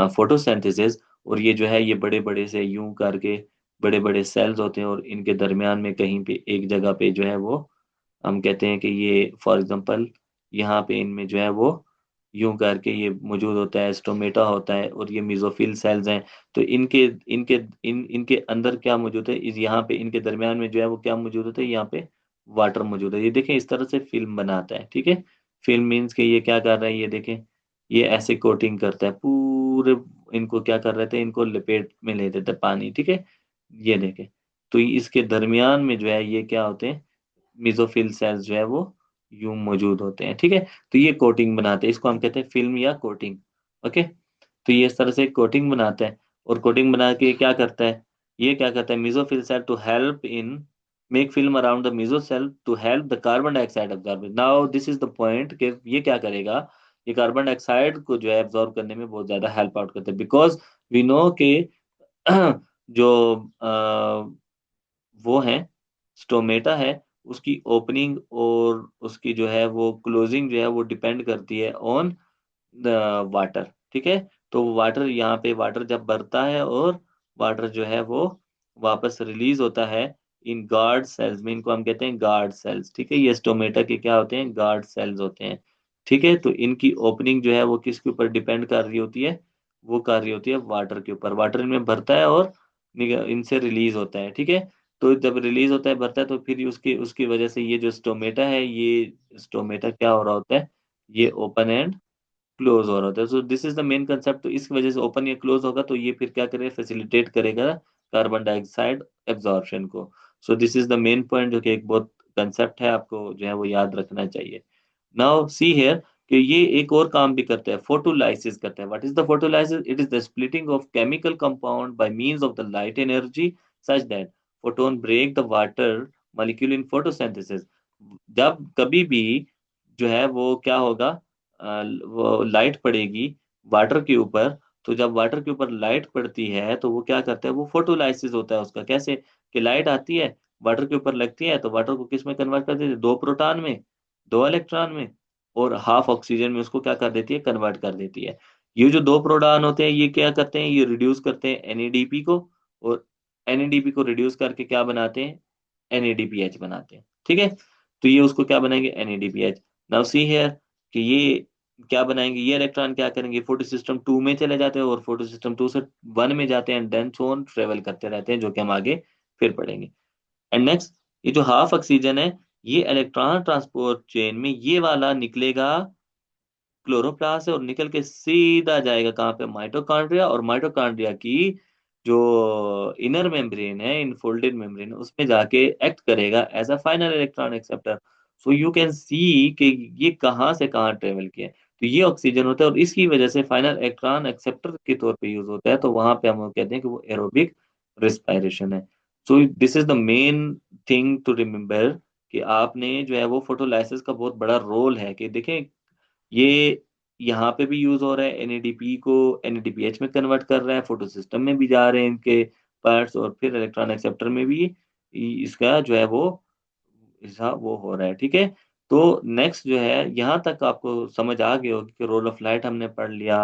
photosynthesis। और ये जो है ये बड़े बड़े से यूं करके बड़े बड़े सेल्स होते हैं, और इनके दरमियान में कहीं पे एक जगह पे जो है वो हम कहते हैं कि ये फॉर एग्जांपल यहाँ पे इनमें जो है वो यूं करके ये मौजूद होता है, स्टोमेटा होता है, और ये मेसोफिल सेल्स हैं। तो इनके इनके इनके अंदर क्या मौजूद है, इस यहाँ पे इनके दरमियान में जो है वो क्या मौजूद होता है, यहाँ पे वाटर मौजूद है। ये देखें इस तरह से फिल्म बनाता है, ठीक है। फिल्म मीन्स के ये क्या कर रहा है, ये देखें ये ऐसे कोटिंग करता है पूरे, इनको क्या कर रहे थे, इनको लपेट में ले देते पानी, ठीक है। ये देखें, तो इसके दरमियान में जो है ये क्या होते हैं, मिजोफिल सेल्स जो है वो यूं मौजूद होते हैं, ठीक है। तो ये कोटिंग बनाते हैं, इसको हम कहते हैं फिल्म या कोटिंग। ओके, तो ये इस तरह से कोटिंग बनाता है, और कोटिंग बना के क्या करता है, ये क्या करता है, mesophyll cell to help in make film around the meso cell to help the carbon dioxide absorb. Now this is the point कि ये क्या करेगा, ये कार्बन डाइऑक्साइड को जो है एब्जॉर्ब करने में बहुत ज्यादा हेल्प आउट करता है, बिकॉज वी नो के जो वो है स्टोमेटा है, उसकी ओपनिंग और उसकी जो है वो क्लोजिंग जो है वो डिपेंड करती है ऑन द वाटर, ठीक है। तो वाटर यहाँ पे वाटर जब भरता है और वाटर जो है वो वापस रिलीज होता है इन गार्ड सेल्स में। इनको हम कहते हैं गार्ड सेल्स, ठीक है। ये स्टोमेटा के क्या होते हैं, गार्ड सेल्स होते हैं, ठीक है। तो इनकी ओपनिंग जो है वो किसके ऊपर डिपेंड कर रही होती है, वो कर रही होती है वाटर के ऊपर। वाटर इनमें भरता है और इनसे रिलीज होता है, ठीक है। तो जब रिलीज होता है, भरता है, तो फिर उसकी उसकी वजह से ये जो स्टोमेटा है, ये स्टोमेटा क्या हो रहा होता है, ये ओपन एंड क्लोज हो रहा होता है। So this is the main concept. तो इस वजह से ओपन या क्लोज होगा तो ये फिर क्या करेगा, फैसिलिटेट करेगा कार्बन डाइऑक्साइड एब्जॉर्प्शन को। सो this is the main point, जो कि एक बहुत कंसेप्ट है, आपको जो है वो याद रखना चाहिए। नाउ सी हियर कि ये एक और काम भी करता है, फोटोलाइसिस करता है। What is the photolysis? It is the splitting of chemical compound by means of the light energy such that photon break the water molecule in photosynthesis. जब कभी भी जो है वो क्या होगा, वो लाइट पड़ेगी वाटर के ऊपर। तो जब वाटर के ऊपर लाइट पड़ती है तो वो क्या करता है, वो फोटोलाइसिस होता है उसका। कैसे कि लाइट आती है, वाटर के ऊपर लगती है, तो वाटर को किस में कन्वर्ट कर देती है, दो प्रोटॉन में, दो इलेक्ट्रॉन में, और हाफ ऑक्सीजन में उसको क्या कर देती है, कन्वर्ट कर देती है। ये जो दो प्रोटॉन होते हैं ये क्या करते हैं, ये रिड्यूस करते हैं एनएडीपी को, और एनएडीपी को रिड्यूस करके क्या बनाते हैं, एनएडीपीएच बनाते हैं, ठीक है। तो ये उसको क्या बनाएंगे, एनएडीपीएच। नाउ सी हियर कि ये क्या बनाएंगे, ये इलेक्ट्रॉन क्या करेंगे, फोटो सिस्टम टू में चले जाते हैं और फोटो सिस्टम टू से वन में जाते हैं, and then so on travel करते रहते हैं, जो कि हम आगे फिर पढ़ेंगे। एंड नेक्स्ट, ये जो हाफ ऑक्सीजन है, ये इलेक्ट्रॉन ट्रांसपोर्ट चेन में ये वाला निकलेगा क्लोरोप्लास्ट से, और निकल के सीधा जाएगा कहाँ पे, माइटोकॉन्ड्रिया। और माइटोकॉन्ड्रिया की जो इनर मेम्ब्रेन है, इनफोल्डेड मेम्ब्रेन, उसमें जाके एक्ट करेगा as a final electron acceptor. So you can see कि ये कहाँ से कहाँ ट्रेवल किया है। तो ये ऑक्सीजन होता है और इसकी वजह से फाइनल इलेक्ट्रॉन एक्सेप्टर के तौर पे यूज होता है। तो वहां पे हम कहते हैं कि वो एरोबिक रिस्पायरेशन है। So this is the main thing to remember कि आपने जो है वो फोटोलाइसिस का बहुत बड़ा रोल है। कि देखें, ये यहाँ पे भी यूज हो रहा है, एनएडीपी को एनएडीपीएच में कन्वर्ट कर रहा है, फोटो सिस्टम में भी जा रहे हैं इनके पार्ट्स, और फिर इलेक्ट्रॉन एक्सेप्टर में भी इसका जो है वो हिस्सा वो हो रहा है, ठीक है। तो नेक्स्ट जो है, यहाँ तक आपको समझ आ गया होगा कि रोल ऑफ लाइट हमने पढ़ लिया,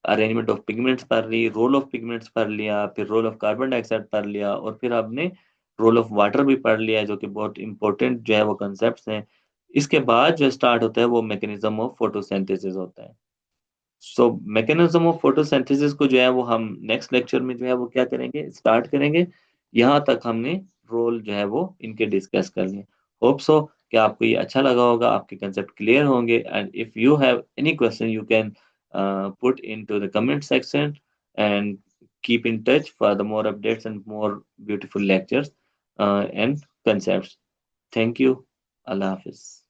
अरेंजमेंट ऑफ पिगमेंट्स पढ़ ली, रोल ऑफ पिगमेंट्स पढ़ लिया, फिर रोल ऑफ कार्बन डाइऑक्साइड पढ़ लिया, और फिर आपने रोल ऑफ वाटर भी पढ़ लिया है, जो कि बहुत इंपॉर्टेंट जो है वो कंसेप्ट हैं। इसके बाद जो स्टार्ट होता है वो मैकेनिज्म ऑफ फोटोसिंथेसिस होता है। सो मैकेनिज्म ऑफ फोटोसिंथेसिस को जो है वो हम नेक्स्ट लेक्चर में जो है वो क्या करेंगे, स्टार्ट करेंगे। यहाँ तक हमने रोल जो है वो इनके डिस्कस कर लिए। होप सो कि आपको ये अच्छा लगा होगा, आपके कंसेप्ट क्लियर होंगे। And if you have any question you can put into the comment section, and keep in touch for the more updates and more beautiful lectures and concepts. Thank you. Allah Hafiz.